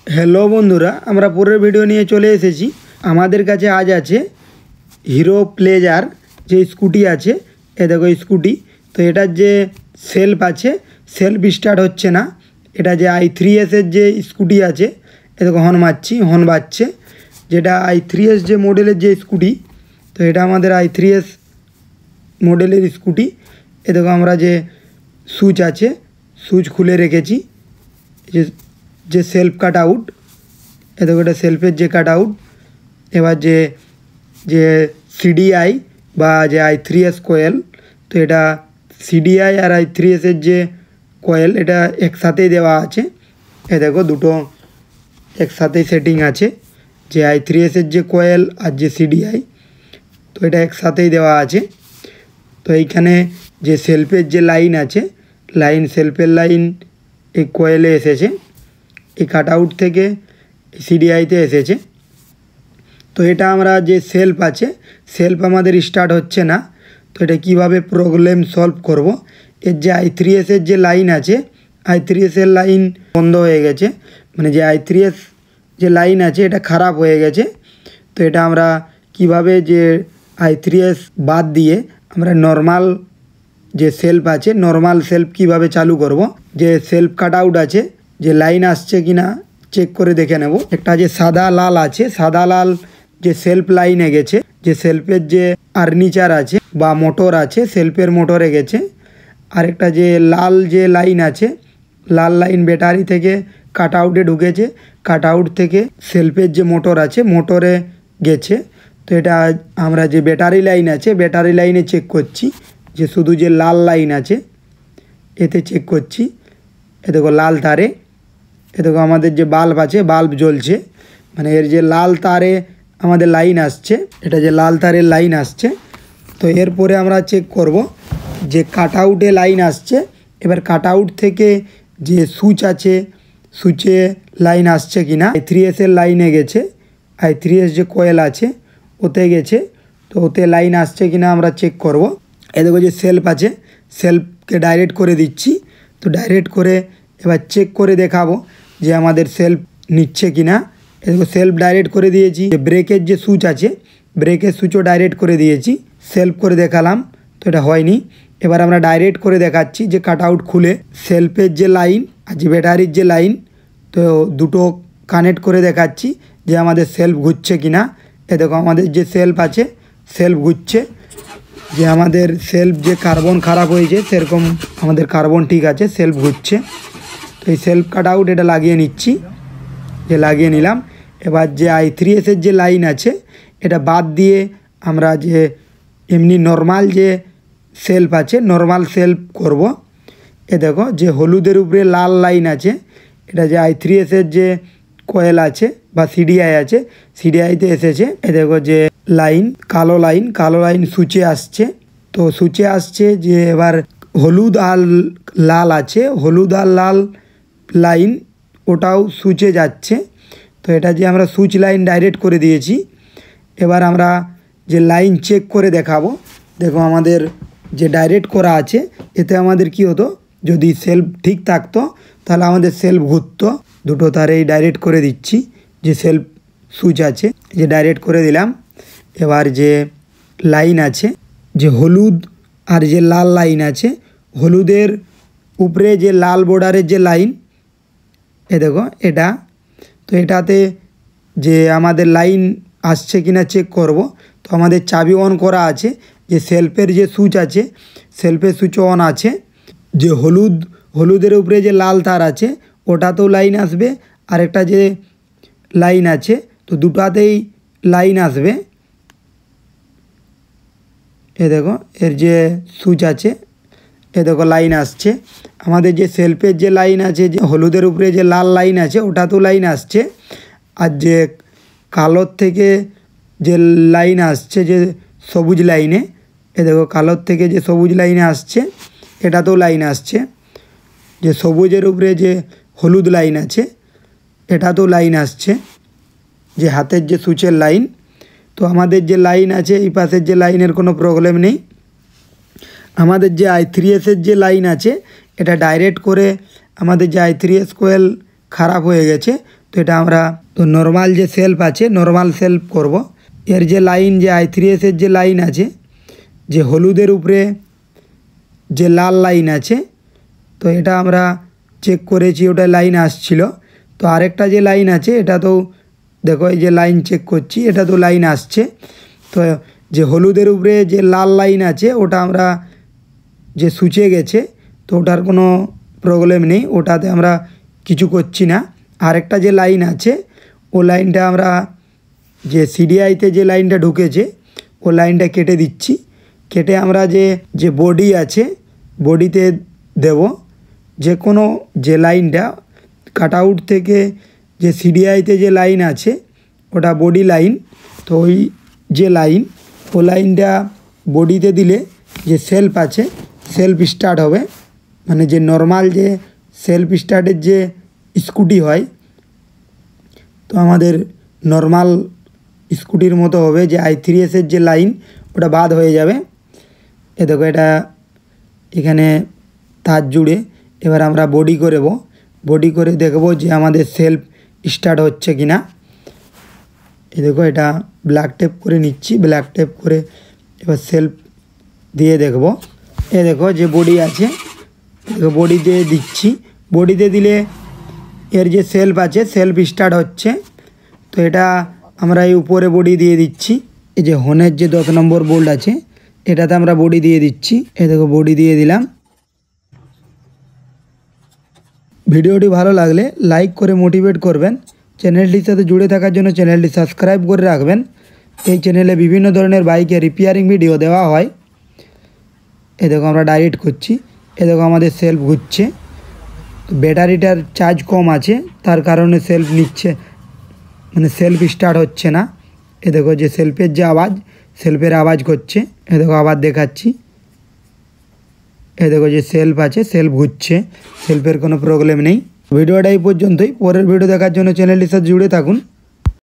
Hello বন্ধুরা, আমরা পরের ভিডিও নিয়ে চলে এসেছি। আমাদের কাছে আজ আছে হিরো প্লেজার যে স্কুটি আছে। এ দেখো স্কুটি, তো এটার যে সেলফ আছে, সেলফ স্টার্ট হচ্ছে না। এটা যে i3s যে স্কুটি আছে, এ দেখো হর্ন মারছি, হর্ন বাজছে। যেটা i3s যে মডেলের যে স্কুটি, তো এটা আমাদের i3s মডেলের স্কুটি। এ দেখো আমরা যে সুইচ আছে, সুইচ খুলে রেখেছি। যে সেলফ কাট আউট, এ দেখো এটা সেলফের যে কাট আউট। এবার যে যে সিডিআই বা যে i3s কয়েল, তো এটা সিডিআই আর i3s যে কয়েল, এটা একসাথেই দেওয়া আছে। এ দেখো দুটো একসাথেই সেটিং আছে, যে i3s যে কয়েল আর যে সিডিআই, তো এটা একসাথেই দেওয়া আছে। তো এইখানে যে সেলফের যে লাইন আছে, সেলফের লাইন এই কয়েলে এসেছে, এই কাট আউট থেকে সিডিআইতে এসেছে। তো এটা আমরা যে সেলফ আছে, সেলফ আমাদের স্টার্ট হচ্ছে না। তো এটা কীভাবে প্রবলেম সলভ করব? এর যে i3s যে লাইন আছে, i3s লাইন বন্ধ হয়ে গেছে, মানে যে i3s যে লাইন আছে এটা খারাপ হয়ে গেছে। তো এটা আমরা কিভাবে যে i3s বাদ দিয়ে আমরা নর্মাল যে সেলফ আছে, নর্মাল সেলফ কিভাবে চালু করব? যে সেলফ কাট আউট আছে, যে লাইন আসছে কি না চেক করে দেখে নেব। একটা যে সাদা লাল আছে, সাদা লাল যে সেলফ লাইনে গেছে, যে সেলফের যে আর্নিচার আছে বা মোটর আছে, সেলফের মোটরে গেছে। আরেকটা যে লাল যে লাইন আছে, লাল লাইন ব্যাটারি থেকে কাট আউটে ঢুকেছে, কাট আউট থেকে সেলফের যে মোটর আছে, মোটরে গেছে। তো এটা আমরা যে ব্যাটারি লাইন আছে, ব্যাটারি লাইনে চেক করছি, যে শুধু যে লাল লাইন আছে এতে চেক করছি। এ দেখো লাল তারে, এ দেখো আমাদের যে বাল্ব আছে, বাল্ব জ্বলছে, মানে এর যে লাল তারে আমাদের লাইন আসছে, এটা যে লাল তারের লাইন আসছে। তো এরপরে আমরা চেক করব যে কাট আউটে লাইন আসছে। এবার কাট আউট থেকে যে সুইচ আছে, সুইচে লাইন আসছে কি না। i3s লাইনে গেছে, i3s যে কয়েল আছে ওতে গেছে, তো ওতে লাইন আসছে কি না আমরা চেক করব। এ দেখো যে সেলফ আছে, সেলফকে ডাইরেক্ট করে দিচ্ছি। তো ডাইরেক্ট করে এবার চেক করে দেখাবো যে আমাদের সেলফ নিচ্ছে কি না। এ দেখো সেলফ ডাইরেক্ট করে দিয়েছি। ব্রেকের যে সুইচ আছে, ব্রেকের সুইচও ডাইরেক্ট করে দিয়েছি, সেলফ করে দেখালাম, তো এটা হয়নি। এবার আমরা ডাইরেক্ট করে দেখাচ্ছি যে কাট আউট খুলে সেলফের যে লাইন আর যে ব্যাটারির যে লাইন, তো দুটো কানেক্ট করে দেখাচ্ছি যে আমাদের সেলফ ঘুরছে কি না। এ দেখো আমাদের যে সেলফ আছে, সেলফ ঘুরছে। যে আমাদের সেলফ যে কার্বন খারাপ হয়েছে, সেরকম আমাদের কার্বন ঠিক আছে, সেলফ ঘুরছে। তো এই সেলফ কাট আউট এটা লাগিয়ে নিচ্ছি, যে লাগিয়ে নিলাম। এবার যে i3s যে লাইন আছে এটা বাদ দিয়ে আমরা যে এমনি নর্মাল যে সেলফ আছে, নর্মাল সেলফ করব। এ দেখো যে হলুদের উপরে লাল লাইন আছে, এটা যে i3s যে কয়েল আছে বা সিডিআই আছে, সিডিআইতে এসেছে। এ দেখো যে লাইন, কালো লাইন, কালো লাইন সুইচে আসছে। তো সুইচে আসছে যে এবার হলুদ আর লাল আছে, হলুদ আর লাল লাইন ওটাও সুইচে যাচ্ছে। তো এটা যে আমরা সুইচ লাইন ডাইরেক্ট করে দিয়েছি। এবার আমরা যে লাইন চেক করে দেখাবো। দেখো আমাদের যে ডাইরেক্ট করা আছে, এতে আমাদের কি হতো, যদি সেলফ ঠিক থাকতো তাহলে আমাদের সেলফ ঘুরতো। দুটো তারেই ডাইরেক্ট করে দিচ্ছি, যে সেলফ সুইচ আছে যে ডাইরেক্ট করে দিলাম। এবার যে লাইন আছে, যে হলুদ আর যে লাল লাইন আছে, হলুদের উপরে যে লাল বর্ডারের যে লাইন, এ দেখো এটা, তো এটাতে যে আমাদের লাইন আসছে কিনা চেক করব। তো আমাদের চাবি অন করা আছে, যে সেলফের যে সুইচ আছে, সেলফের সুইচও অন আছে। যে হলুদের উপরে যে লাল তার আছে ওটাতেও লাইন আসবে, আর একটা যে লাইন আছে, তো দুটাতেই লাইন আসবে। এ দেখো এর যে সুইচ আছে, এ দেখো লাইন আসছে। আমাদের যে সেলফের যে লাইন আছে, যে হলুদের উপরে যে লাল লাইন আছে ওটাতেও লাইন আসছে। আর যে কালোর থেকে যে লাইন আসছে, যে সবুজ লাইনে, এ দেখো কালোর থেকে যে সবুজ লাইনে আসছে এটাতেও লাইন আসছে। যে সবুজের উপরে যে হলুদ লাইন আছে এটাতেও লাইন আসছে, যে হাতের যে সুইচের লাইন। তো আমাদের যে লাইন আছে, এই পাশের যে লাইনের কোনো প্রবলেম নেই। আমাদের যে i3s যে লাইন আছে এটা ডাইরেক্ট করে আমাদের যে i3s কয়েল খারাপ হয়ে গেছে, তো এটা আমরা তো নর্মাল যে সেলফ আছে নর্মাল সেলফ করব। এর যে লাইন যে i3s-এর যে লাইন আছে, যে হলুদের উপরে যে লাল লাইন আছে, তো এটা আমরা চেক করেছি, ওটা লাইন আসছিল। তো আরেকটা যে লাইন আছে এটা তো দেখো এই যে লাইন চেক করছি, এটা তো লাইন আসছে। তো যে হলুদের উপরে যে লাল লাইন আছে ওটা আমরা যে সুচে গেছে, তো ওটার কোনো প্রবলেম নেই, ওটাতে আমরা কিছু করছি না। আরেকটা যে লাইন আছে ও লাইনটা আমরা যে সিডিআইতে যে লাইনটা ঢুকেছে ও লাইনটা কেটে দিচ্ছি। কেটে আমরা যে বডি আছে বডিতে দেব। যে কোনো যে লাইনটা কাট আউট থেকে যে সিডিআইতে যে লাইন আছে ওটা বডি লাইন। তো ওই যে লাইন ও লাইনটা বডিতে দিলে যে সেলফ আছে সেলফ স্টার্ট হবে, মানে যে নর্মাল যে সেলফ স্টার্টের যে স্কুটি হয়, তো আমাদের নর্মাল স্কুটির মতো হবে। যে i3s-এর যে লাইন ওটা বাদ হয়ে যাবে। এ দেখো এটা এখানে তার জুড়ে এবার আমরা বডি করব। বডি করে দেখব যে আমাদের সেলফ স্টার্ট হচ্ছে কি না। এই দেখো এটা ব্ল্যাক টেপ করে নিচ্ছি, ব্ল্যাক টেপ করে এবার সেলফ দিয়ে দেখব। এ দেখো যে বডি আছে, দেখো বডি দিয়ে দিচ্ছি। বডিতে দিলে এর যে সেলফ আছে সেলফ স্টার্ট হচ্ছে। তো এটা আমরা এই উপরে বডি দিয়ে দিচ্ছি। এই যে হর্নের যে 10 নম্বর বোল্ট আছে এটাতে আমরা বডি দিয়ে দিচ্ছি। এই দেখো বডি দিয়ে দিলাম। ভিডিওটি ভালো লাগলে লাইক করে মোটিভেট করবেন। চ্যানেলটির সাথে জুড়ে থাকার জন্য চ্যানেলটি সাবস্ক্রাইব করে রাখবেন। এই চ্যানেলে বিভিন্ন ধরনের বাইকের রিপেয়ারিং ভিডিও দেওয়া হয়। এ দেখো আমরা ডাইরেক্ট করছি। এ দেখো আমাদের সেলফ ঘুরছে। ব্যাটারিটার চার্জ কম আছে তার কারণে সেলফ নিচ্ছে, মানে সেলফ স্টার্ট হচ্ছে না। এ দেখো যে সেলফের যে আওয়াজ, সেলফের আওয়াজ করছে। এ দেখো আবার দেখাচ্ছি। এ দেখো যে সেলফ আছে সেলফ ঘুরছে, সেলফের কোনো প্রবলেম নেই। ভিডিওটা এই পর্যন্তই। পরের ভিডিও দেখার জন্য চ্যানেলটির সাথে জুড়ে থাকুন।